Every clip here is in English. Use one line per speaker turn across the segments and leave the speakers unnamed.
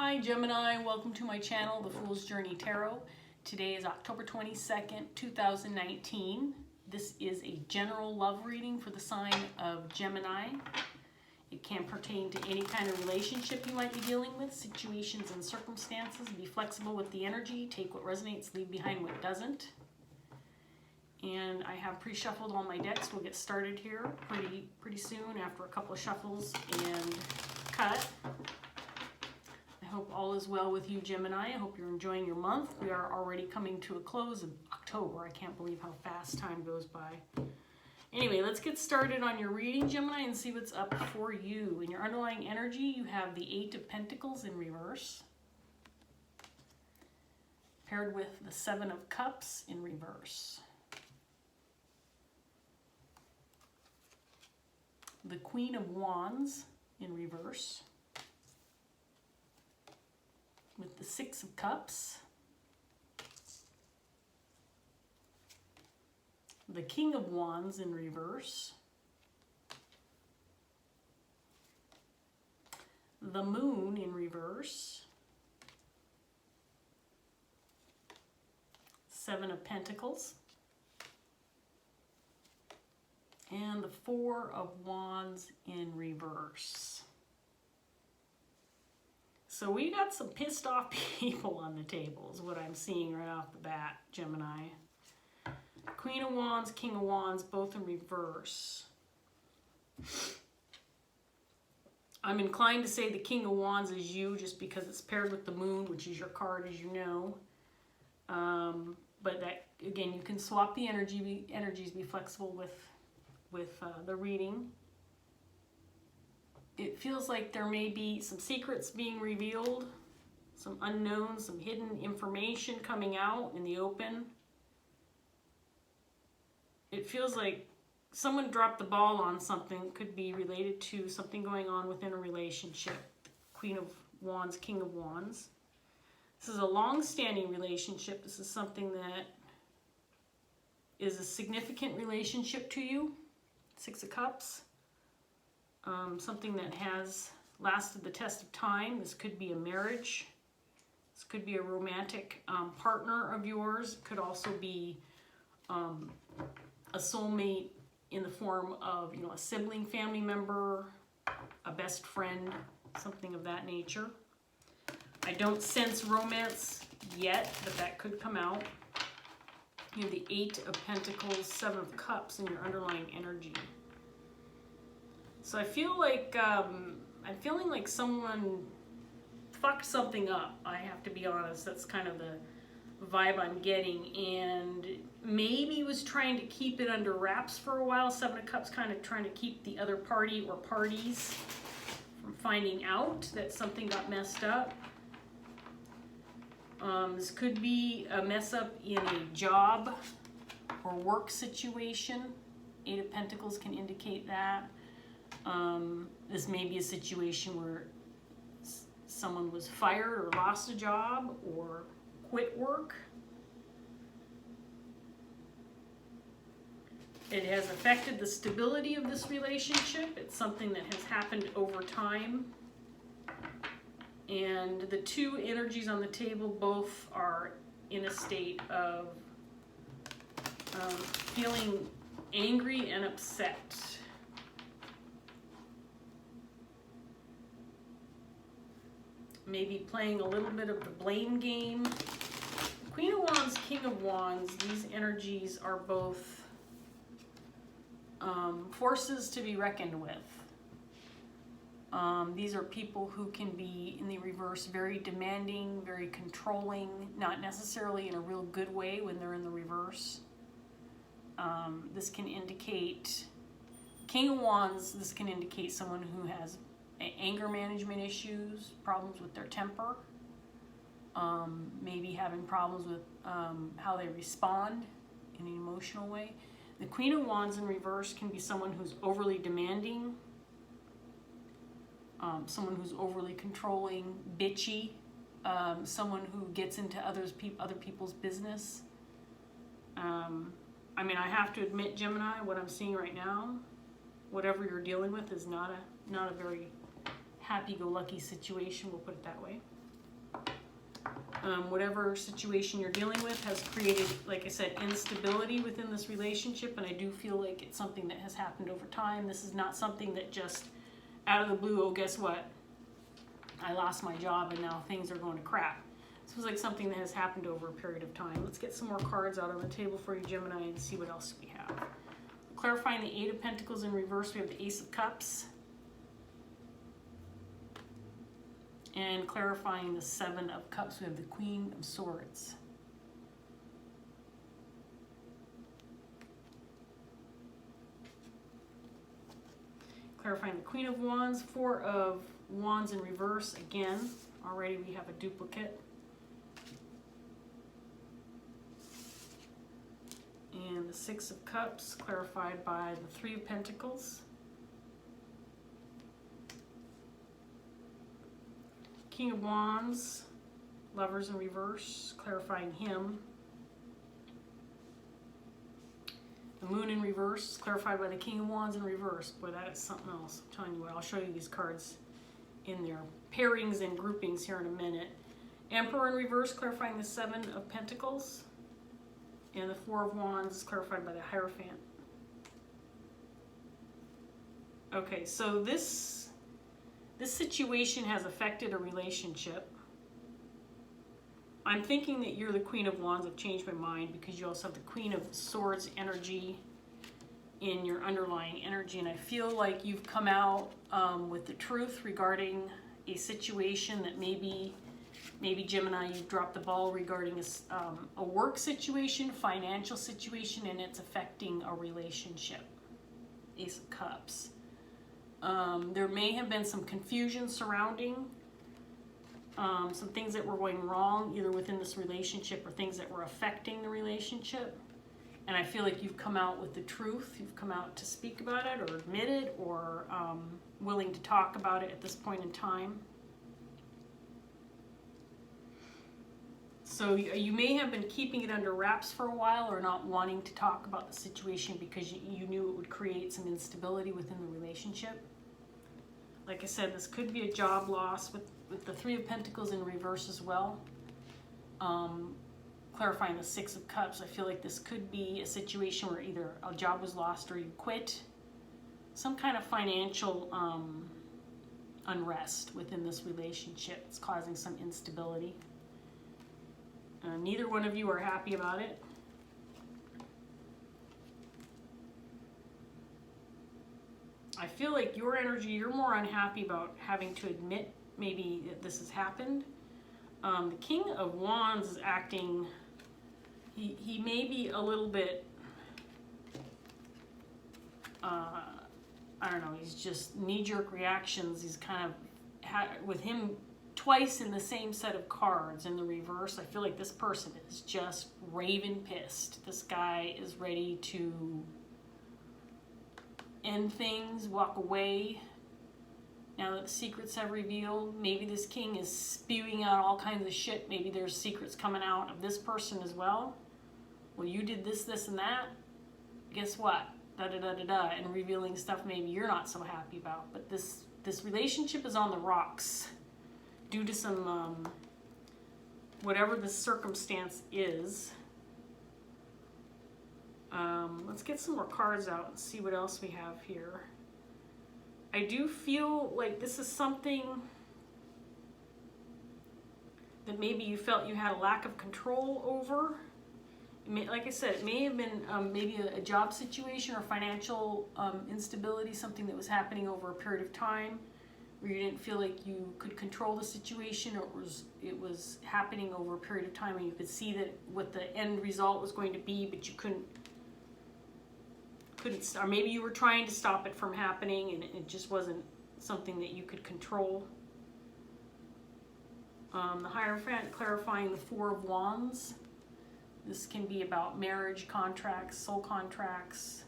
Hi Gemini, welcome to my channel, The Fool's Journey Tarot. Today is October 22nd, 2019. This is a general love reading for the sign of Gemini. It can pertain to any kind of relationship you might be dealing with, situations and circumstances. Be flexible with the energy, take what resonates, leave behind what doesn't. And I have pre-shuffled all my decks. We'll get started here pretty soon after a couple of shuffles and cut. I hope all is well with you, Gemini. I hope you're enjoying your month. We are already coming to a close of October. I can't believe how fast time goes by. Anyway, let's get started on your reading, Gemini, and see what's up for you. In your underlying energy, you have the Eight of Pentacles in reverse, paired with the Seven of Cups in reverse. The Queen of Wands in reverse, with the Six of Cups, the King of Wands in reverse, the Moon in reverse, Seven of Pentacles, and the Four of Wands in reverse. So we got some pissed off people on the table is what I'm seeing right off the bat, Gemini. Queen of Wands, King of Wands, both in reverse. I'm inclined to say the King of Wands is you just because it's paired with the Moon, which is your card, as you know. But that, again, you can swap the energies, be flexible with the reading. It feels like there may be some secrets being revealed, some unknowns, some hidden information coming out in the open. It feels like someone dropped the ball on something, could be related to something going on within a relationship. Queen of Wands, King of Wands. This is a long-standing relationship. This is something that is a significant relationship to you. Six of Cups. Something that has lasted the test of time. This could be a marriage. This could be a romantic partner of yours. It could also be a soulmate in the form of, you know, a sibling, family member, a best friend, something of that nature. I don't sense romance yet, but that could come out. You have the Eight of Pentacles, Seven of Cups in your underlying energy. So I feel like, I'm feeling like someone fucked something up, I have to be honest. That's kind of the vibe I'm getting. And maybe was trying to keep it under wraps for a while. Seven of Cups kind of trying to keep the other party or parties from finding out that something got messed up. This could be a mess up in a job or work situation. Eight of Pentacles can indicate that. This may be a situation where someone was fired or lost a job or quit work. It has affected the stability of this relationship. It's something that has happened over time. And the two energies on the table both are in a state of feeling angry and upset. Maybe playing a little bit of the blame game. Queen of Wands, King of Wands, these energies are both forces to be reckoned with. These are people who can be, in the reverse, very demanding, very controlling, not necessarily in a real good way when they're in the reverse. This can indicate, King of Wands, this can indicate someone who has anger management issues, problems with their temper, maybe having problems with how they respond in an emotional way. The Queen of Wands in reverse can be someone who's overly demanding, someone who's overly controlling, bitchy, someone who gets into other people's business. I mean, I have to admit, Gemini, what I'm seeing right now, whatever you're dealing with is not a very happy-go-lucky situation, we'll put it that way. Whatever situation you're dealing with has created, like I said, instability within this relationship, and I do feel like it's something that has happened over time. This is not something that just out of the blue, oh, guess what? I lost my job and now things are going to crap. This was like something that has happened over a period of time. Let's get some more cards out on the table for you, Gemini, and see what else we have. Clarifying the Eight of Pentacles in reverse, we have the Ace of Cups. And clarifying the Seven of Cups, we have the Queen of Swords. Clarifying the Queen of Wands, Four of Wands in reverse again. Already we have a duplicate. And the Six of Cups, clarified by the Three of Pentacles. King of Wands, Lovers in reverse, clarifying him. The Moon in reverse, clarified by the King of Wands in reverse. Boy, that is something else. I'm telling you what, I'll show you these cards in their pairings and groupings here in a minute. Emperor in reverse, clarifying the Seven of Pentacles. And the Four of Wands is clarified by the Hierophant. Okay, so this situation has affected a relationship. I'm thinking that you're the Queen of Wands. I've changed my mind because you also have the Queen of Swords energy in your underlying energy. And I feel like you've come out with the truth regarding a situation that maybe Gemini, you dropped the ball regarding a work situation, financial situation, and it's affecting a relationship. Ace of Cups. There may have been some confusion surrounding some things that were going wrong, either within this relationship or things that were affecting the relationship. And I feel like you've come out with the truth. You've come out to speak about it or admit it or willing to talk about it at this point in time. So you may have been keeping it under wraps for a while or not wanting to talk about the situation because you knew it would create some instability within the relationship. Like I said, this could be a job loss with the Three of Pentacles in reverse as well. Clarifying the Six of Cups, I feel like this could be a situation where either a job was lost or you quit. Some kind of financial unrest within this relationship. It's causing some instability. Neither one of you are happy about it. I feel like your energy, you're more unhappy about having to admit maybe that this has happened. The King of Wands is acting, he may be a little bit, I don't know, he's just knee-jerk reactions. He's kind of, with him twice in the same set of cards in the reverse, I feel like this person is just raving pissed. This guy is ready to end things, walk away. Now that the secrets have revealed, maybe this king is spewing out all kinds of shit. Maybe there's secrets coming out of this person as well. Well, you did this, this, and that. Guess what? Da-da-da-da-da. And revealing stuff maybe you're not so happy about. But this relationship is on the rocks due to some, whatever the circumstance is. Let's get some more cards out and see what else we have here. I do feel like this is something that maybe you felt you had a lack of control over. Like I said, it may have been maybe a job situation or financial instability, something that was happening over a period of time where you didn't feel like you could control the situation, or it was happening over a period of time and you could see that what the end result was going to be, but you couldn't, or maybe you were trying to stop it from happening and it just wasn't something that you could control. The Hierophant clarifying the Four of Wands. This can be about marriage contracts, soul contracts.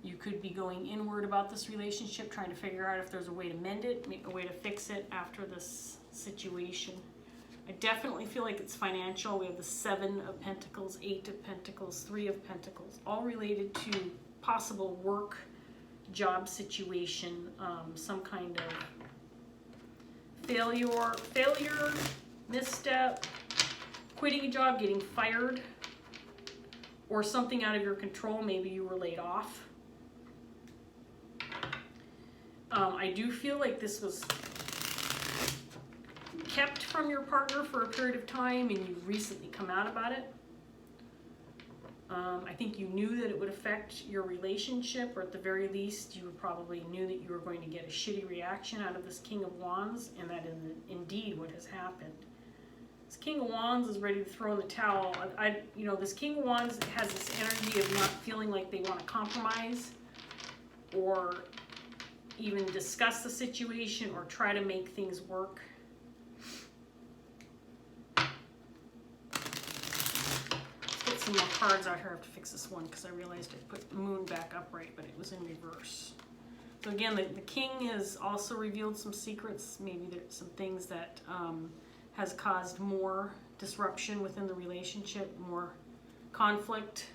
You could be going inward about this relationship, trying to figure out if there's a way to mend it, a way to fix it after this situation. I definitely feel like it's financial. We have the Seven of Pentacles, Eight of Pentacles, Three of Pentacles, all related to possible work, job situation, some kind of failure, misstep, quitting a job, getting fired, or something out of your control. Maybe you were laid off. I do feel like this was kept from your partner for a period of time and you've recently come out about it. I think you knew that it would affect your relationship, or at the very least you probably knew that you were going to get a shitty reaction out of this King of Wands, and that is indeed what has happened. This King of Wands is ready to throw in the towel. This King of Wands has this energy of not feeling like they want to compromise or even discuss the situation or try to make things work. Some more cards out here. I have to fix this one because I realized I put the moon back upright, but it was in reverse. So again, the king has also revealed some secrets. Maybe there's some things that has caused more disruption within the relationship, more conflict.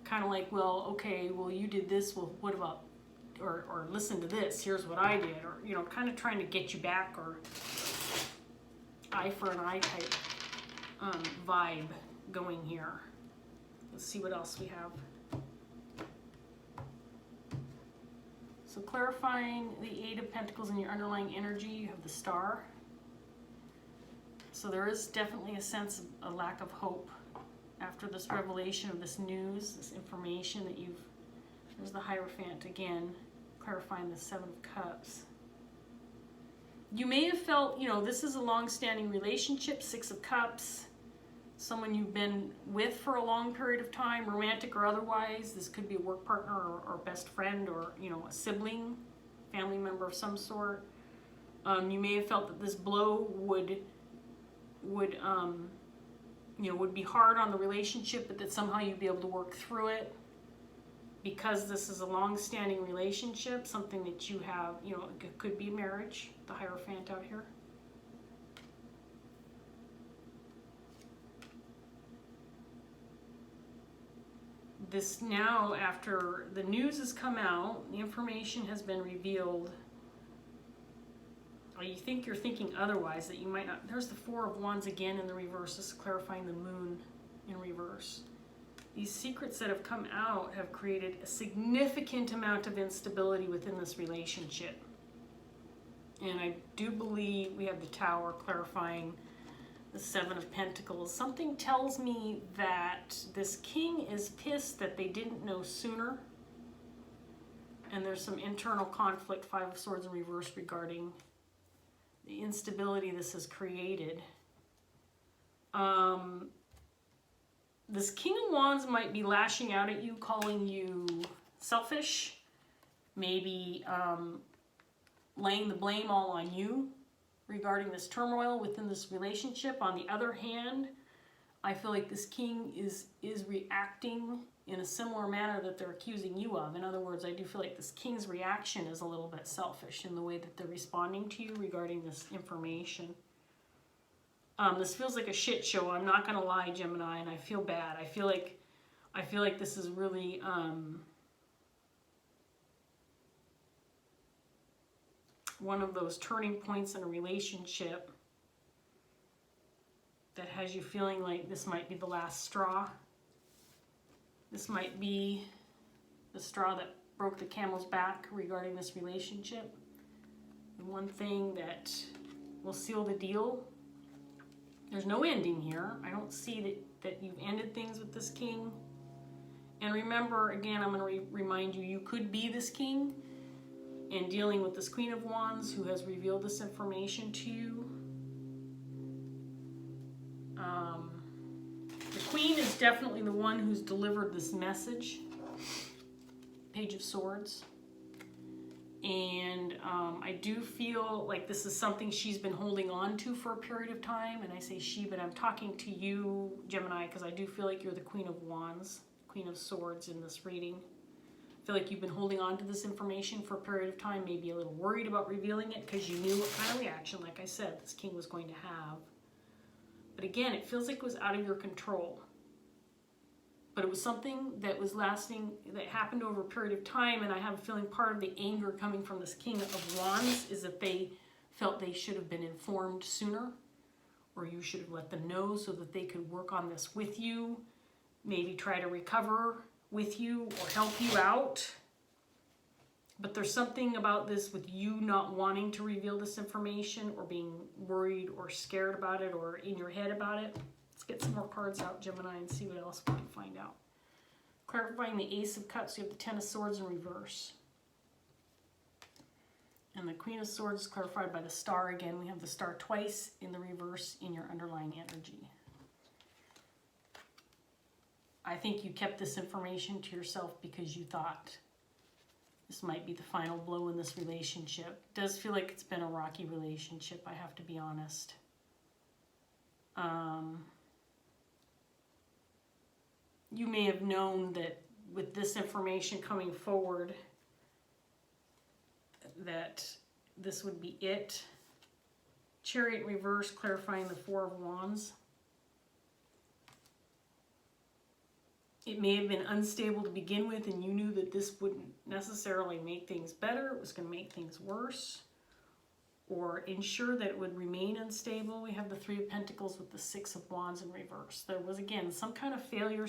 Kind of like, well, okay, well, you did this. Well, what about, or listen to this. Here's what I did. Or, kind of trying to get you back, or eye for an eye type vibe going here. Let's see what else we have. So clarifying the Eight of Pentacles in your underlying energy, you have the Star. So there is definitely a sense of a lack of hope after this revelation of this news, this information that you've, there's the Hierophant again, clarifying the Seven of Cups. You may have felt, this is a long-standing relationship, Six of Cups, someone you've been with for a long period of time, romantic or otherwise. This could be a work partner or best friend, or a sibling, family member of some sort. You may have felt that this blow would be hard on the relationship, but that somehow you'd be able to work through it because this is a long-standing relationship, something that you have, it could be marriage, the Hierophant out here. This now, after the news has come out, the information has been revealed, or you think you're thinking otherwise, that you might not. There's the Four of Wands again in the reverse. This is clarifying the moon in reverse. These secrets that have come out have created a significant amount of instability within this relationship. And I do believe we have the Tower clarifying the Seven of Pentacles. Something tells me that this king is pissed that they didn't know sooner. And there's some internal conflict, Five of Swords in reverse, regarding the instability this has created. This King of Wands might be lashing out at you, calling you selfish, maybe laying the blame all on you regarding this turmoil within this relationship. On the other hand, I feel like this king is reacting in a similar manner that they're accusing you of. In other words, I do feel like this king's reaction is a little bit selfish in the way that they're responding to you regarding this information. This feels like a shit show. I'm not gonna lie, Gemini, and I feel bad. I feel like this is really one of those turning points in a relationship that has you feeling like this might be the last straw. This might be the straw that broke the camel's back regarding this relationship. The one thing that will seal the deal. There's no ending here. I don't see that you've ended things with this king. And remember, again, I'm going to remind you, you could be this king and dealing with this Queen of Wands who has revealed this information to you. The Queen is definitely the one who's delivered this message. Page of Swords. And I do feel like this is something she's been holding on to for a period of time. And I say she, but I'm talking to you, Gemini, because I do feel like you're the Queen of Wands, Queen of Swords in this reading. I feel like you've been holding on to this information for a period of time, maybe a little worried about revealing it because you knew what kind of reaction, like I said, this king was going to have. But again, it feels like it was out of your control. But it was something that was lasting, that happened over a period of time, and I have a feeling part of the anger coming from this King of Wands is that they felt they should have been informed sooner, or you should have let them know so that they could work on this with you, maybe try to recover with you or help you out. But there's something about this with you not wanting to reveal this information or being worried or scared about it or in your head about it. Let's get some more cards out, Gemini, and see what else we can find out. Clarifying the Ace of Cups, you have the Ten of Swords in reverse. And the Queen of Swords is clarified by the Star again. We have the Star twice in the reverse in your underlying energy. I think you kept this information to yourself because you thought this might be the final blow in this relationship. It does feel like it's been a rocky relationship, I have to be honest. You may have known that with this information coming forward, that this would be it. Chariot in reverse, clarifying the Four of Wands. It may have been unstable to begin with, and you knew that this wouldn't necessarily make things better. It was going to make things worse, or ensure that it would remain unstable. We have the Three of Pentacles with the Six of Wands in reverse. There was, again, some kind of failure,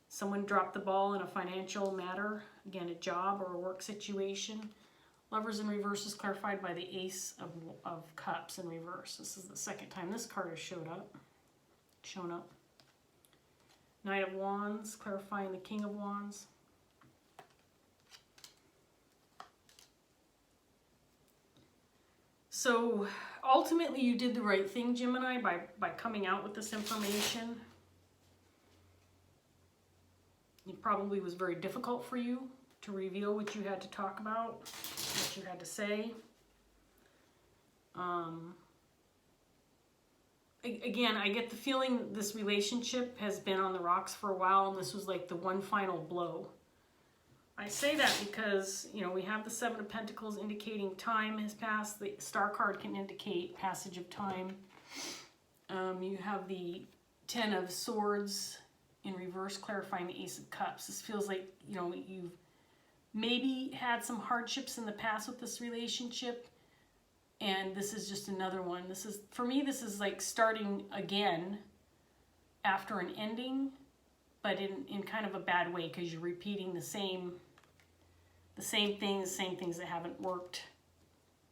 someone dropped the ball in a financial matter, again, a job or a work situation. Lovers in reverse is clarified by the Ace of Cups in reverse. This is the second time this card has shown up. Knight of Wands, clarifying the King of Wands. So ultimately you did the right thing, Gemini, by coming out with this information. It probably was very difficult for you to reveal what you had to talk about, what you had to say. Again, I get the feeling this relationship has been on the rocks for a while, and this was like the one final blow. I say that because, you know, we have the Seven of Pentacles indicating time has passed. The Star card can indicate passage of time. You have the Ten of Swords in reverse, clarifying the Ace of Cups. This feels like, you know, you've maybe had some hardships in the past with this relationship, and this is just another one. This is, for me, this is like starting again after an ending, but in kind of a bad way, because you're repeating the same things that haven't worked,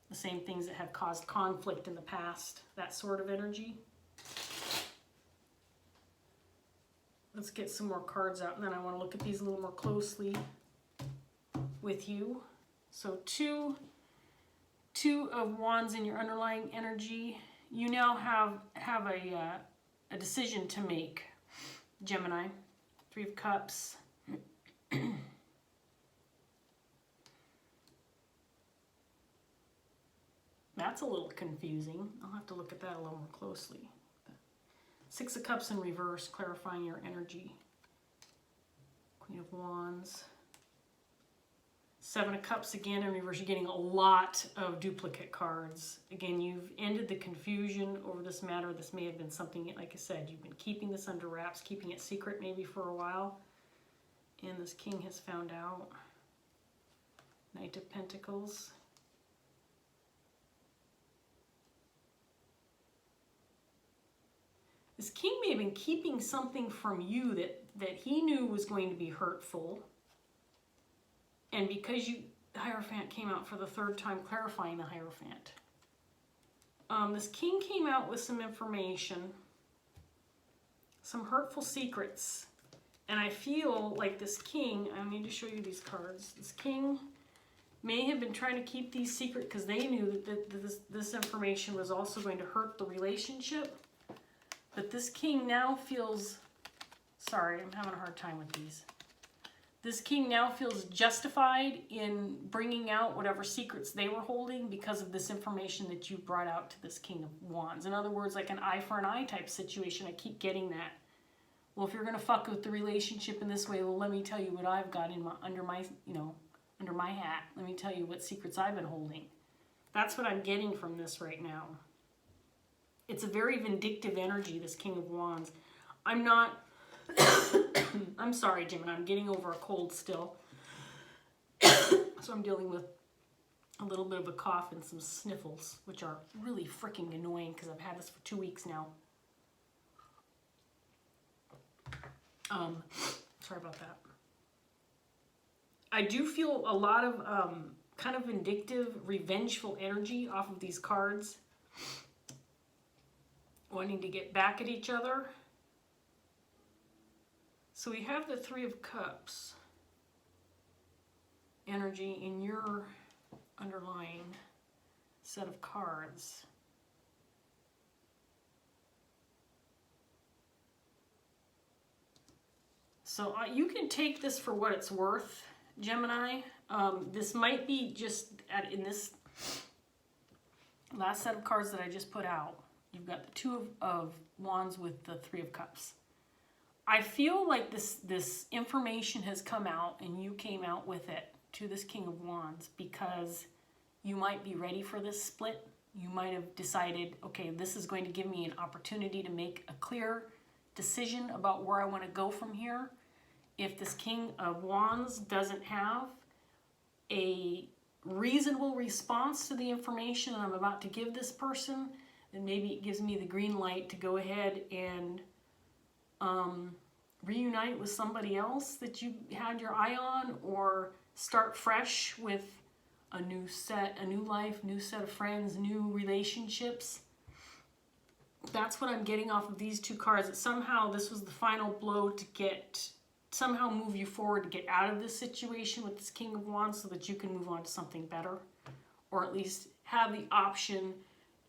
the same things that have caused conflict in the past, that sort of energy. Let's get some more cards out, and then I want to look at these a little more closely with you. So two of Wands in your underlying energy. You now have a decision to make, Gemini. Three of Cups. That's a little confusing. I'll have to look at that a little more closely. Six of Cups in reverse, clarifying your energy. Queen of Wands. Seven of Cups again in reverse. You're getting a lot of duplicate cards. Again, you've ended the confusion over this matter. This may have been something, like I said, you've been keeping this under wraps, keeping it secret maybe for a while. And this king has found out. Knight of Pentacles. This king may have been keeping something from you that he knew was going to be hurtful. And because the Hierophant came out for the third time, clarifying the Hierophant. This king came out with some information, some hurtful secrets. And I feel like this king, I need to show you these cards. This king may have been trying to keep these secret because they knew that this information was also going to hurt the relationship. But this king now feels, sorry, I'm having a hard time with these. This king now feels justified in bringing out whatever secrets they were holding because of this information that you brought out to this King of Wands. In other words, like an eye for an eye type situation. I keep getting that. Well, if you're going to fuck with the relationship in this way, well, let me tell you what I've got in under my hat. Let me tell you what secrets I've been holding. That's what I'm getting from this right now. It's a very vindictive energy, this King of Wands. I'm not... I'm sorry, Jim, and I'm getting over a cold still. So I'm dealing with a little bit of a cough and some sniffles, which are really freaking annoying because I've had this for 2 weeks now. Sorry about that. I do feel a lot of kind of vindictive, revengeful energy off of these cards. Wanting to get back at each other. So we have the Three of Cups energy in your underlying set of cards. So you can take this for what it's worth, Gemini. This might be just in this last set of cards that I just put out. You've got the Two of Wands with the Three of Cups. I feel like this information has come out and you came out with it to this King of Wands because you might be ready for this split. You might have decided, okay, this is going to give me an opportunity to make a clear decision about where I want to go from here. If this King of Wands doesn't have a reasonable response to the information I'm about to give this person, then maybe it gives me the green light to go ahead and reunite with somebody else that you had your eye on, or start fresh with a new set, a new life, new set of friends, new relationships. That's what I'm getting off of these two cards, that somehow this was the final blow to somehow move you forward to get out of this situation with this King of Wands so that you can move on to something better, or at least have the option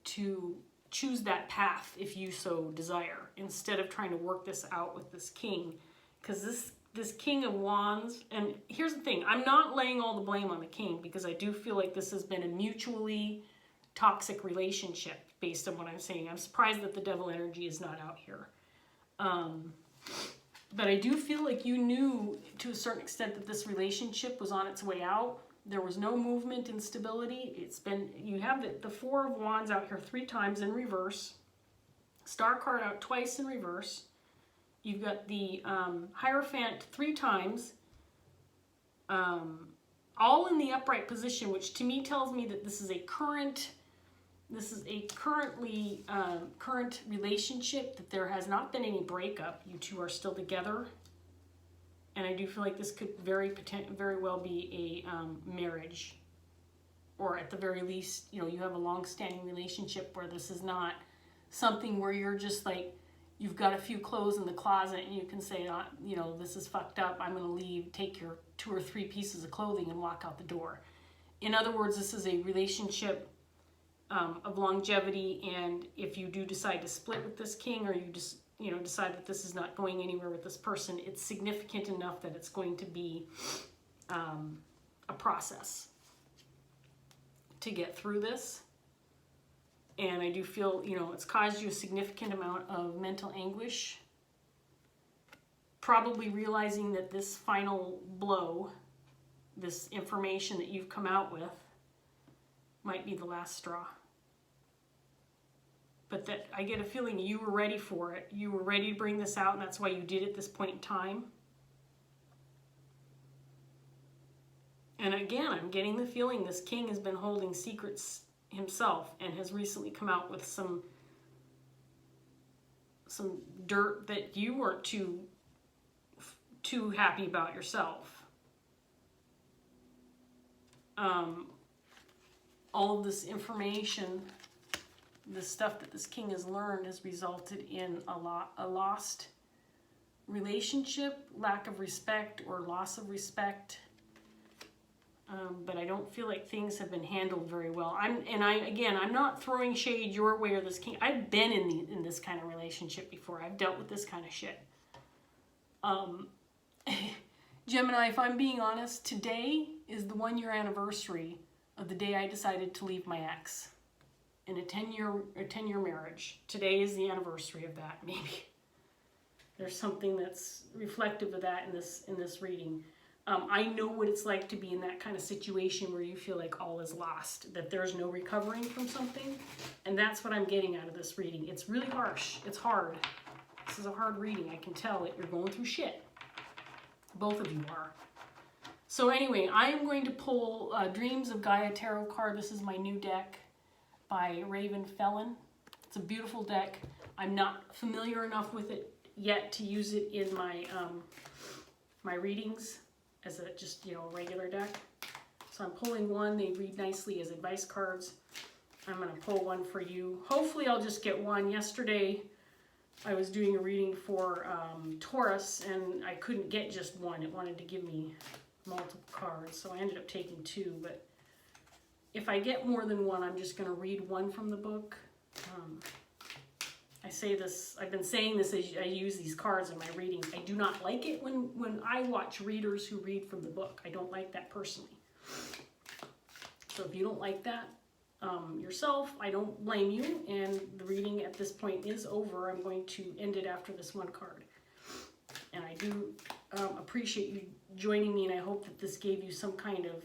to choose that path if you so desire, instead of trying to work this out with this king. Because this King of Wands, and here's the thing, I'm not laying all the blame on the king, because I do feel like this has been a mutually toxic relationship based on what I'm saying. I'm surprised that the devil energy is not out here. But I do feel like you knew to a certain extent that this relationship was on its way out. There was no movement and stability. You have the Four of Wands out here 3 times in reverse. Star card out twice in reverse. You've got the Hierophant 3 times, all in the upright position, which to me tells me that this is a current relationship, that there has not been any breakup. You two are still together. And I do feel like this could very well be a marriage. Or at the very least, you have a long-standing relationship where this is not something where you're just like, you've got a few clothes in the closet and you can say, this is fucked up, I'm going to leave, take your 2 or 3 pieces of clothing and walk out the door. In other words, this is a relationship of longevity, and if you do decide to split with this king, or you just decide that this is not going anywhere with this person, it's significant enough that it's going to be a process to get through this. And I do feel, it's caused you a significant amount of mental anguish. Probably realizing that this final blow, this information that you've come out with, might be the last straw. But that I get a feeling you were ready for it. You were ready to bring this out, and that's why you did it at this point in time. And again, I'm getting the feeling this king has been holding secrets himself and has recently come out with some dirt that you weren't too happy about yourself. All of this information, the stuff that this king has learned, has resulted in a lost relationship, lack of respect, or loss of respect. But I don't feel like things have been handled very well. I'm not throwing shade your way or this king. I've been in this kind of relationship before. I've dealt with this kind of shit. Gemini, if I'm being honest, today is the 1-year anniversary of the day I decided to leave my ex in a 10-year marriage. Today is the anniversary of that. Maybe there's something that's reflective of that in this reading. I know what it's like to be in that kind of situation where you feel like all is lost, that there's no recovering from something, and that's what I'm getting out of this reading. It's really harsh. It's hard. This is a hard reading. I can tell that you're going through shit. Both of you are. So anyway, I am going to pull Dreams of Gaia Tarot card. This is my new deck by Phelan. It's a beautiful deck. I'm not familiar enough with it yet to use it in my my readings as a just, you know, a regular deck. So I'm pulling one. They read nicely as advice cards. I'm going to pull one for you. Hopefully I'll just get one. Yesterday I was doing a reading for Taurus and I couldn't get just one. It wanted to give me multiple cards, so I ended up taking two. But if I get more than one, I'm just going to read one from the book. I say this, I've been saying this as I use these cards in my readings. I do not like it when I watch readers who read from the book. I don't like that personally. So if you don't like that yourself, I don't blame you. And the reading at this point is over. I'm going to end it after this one card. And I do appreciate you joining me, and I hope that this gave you some kind of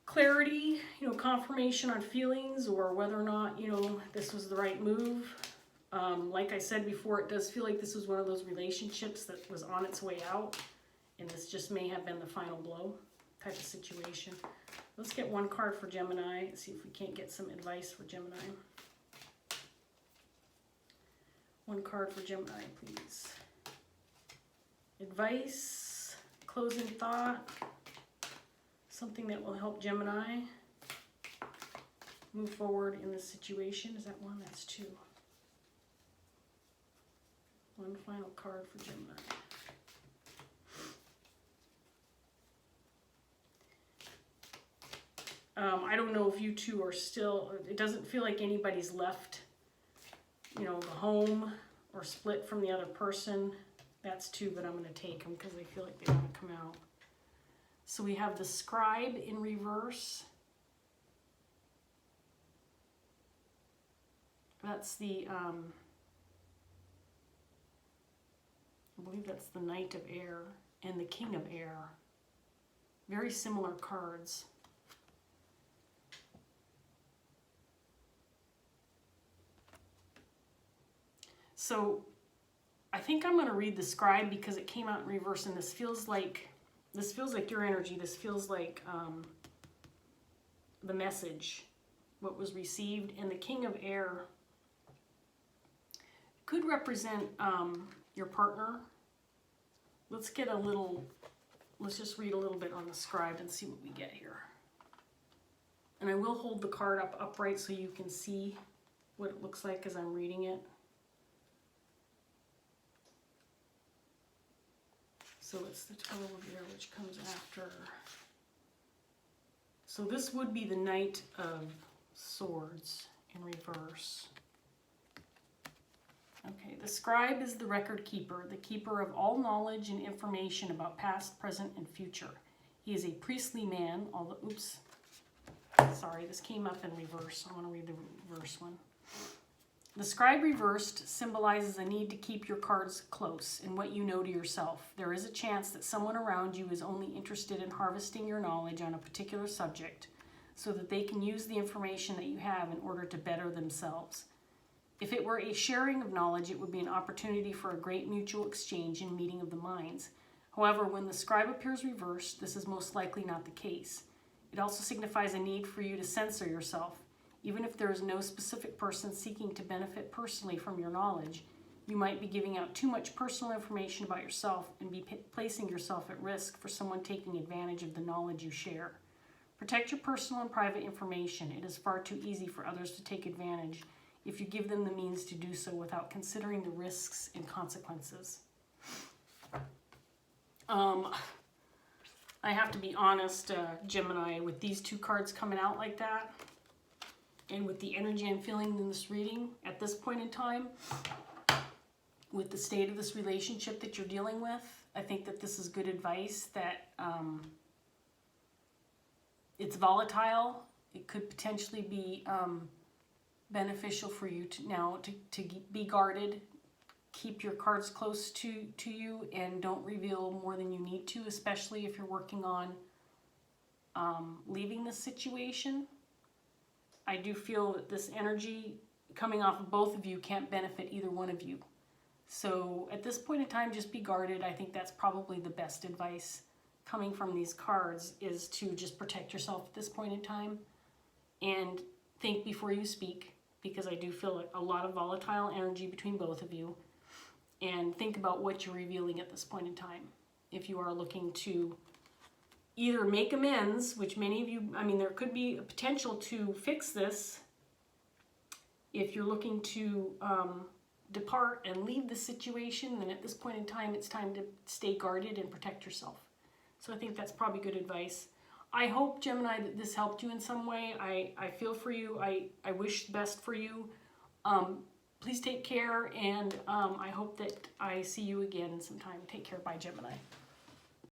clarity, you know, confirmation on feelings, or whether or not, you know, this was the right move. Like I said before, it does feel like this was one of those relationships that was on its way out, and this just may have been the final blow type of situation. Let's get one card for Gemini and see if we can't get some advice for Gemini. One card for Gemini, please. Advice, closing thought, something that will help Gemini move forward in this situation. Is that one? That's two. One final card for Gemini. I don't know if you two are still, it doesn't feel like anybody's left, you know, the home or split from the other person. That's two, but I'm going to take them because I feel like they want to come out. So we have the Scribe in reverse. That's the, I believe that's the Knight of Air and the King of Air. Very similar cards. So I think I'm going to read the Scribe because it came out in reverse, and this feels like your energy. This feels like the message, what was received. And the King of Air could represent your partner. Let's just read a little bit on the Scribe and see what we get here. And I will hold the card up upright so you can see what it looks like as I'm reading it. So it's the 12 of Air, which comes after. So this would be the Knight of Swords in reverse. Okay, the Scribe is the record keeper, the keeper of all knowledge and information about past, present, and future. He is a priestly man, although, oops, sorry, this came up in reverse. I want to read the reverse one. The Scribe reversed symbolizes a need to keep your cards close in what you know to yourself. There is a chance that someone around you is only interested in harvesting your knowledge on a particular subject so that they can use the information that you have in order to better themselves. If it were a sharing of knowledge, it would be an opportunity for a great mutual exchange and meeting of the minds. However, when the Scribe appears reversed, this is most likely not the case. It also signifies a need for you to censor yourself. Even if there is no specific person seeking to benefit personally from your knowledge, you might be giving out too much personal information about yourself and be placing yourself at risk for someone taking advantage of the knowledge you share. Protect your personal and private information. It is far too easy for others to take advantage if you give them the means to do so without considering the risks and consequences. I have to be honest, Gemini, with these two cards coming out like that, and with the energy I'm feeling in this reading at this point in time, with the state of this relationship that you're dealing with, I think that this is good advice, that it's volatile. It could potentially be beneficial for you to be guarded. Keep your cards close to you and don't reveal more than you need to, especially if you're working on leaving this situation. I do feel that this energy coming off of both of you can't benefit either one of you. So at this point in time, just be guarded. I think that's probably the best advice coming from these cards is to just protect yourself at this point in time and think before you speak, because I do feel like a lot of volatile energy between both of you, and think about what you're revealing at this point in time. If you are looking to either make amends, which many of you, I mean, there could be a potential to fix this. If you're looking to depart and leave the situation, then at this point in time, it's time to stay guarded and protect yourself. So I think that's probably good advice. I hope, Gemini, that this helped you in some way. I feel for you. I wish the best for you. Please take care, and I hope that I see you again sometime. Take care. Bye, Gemini.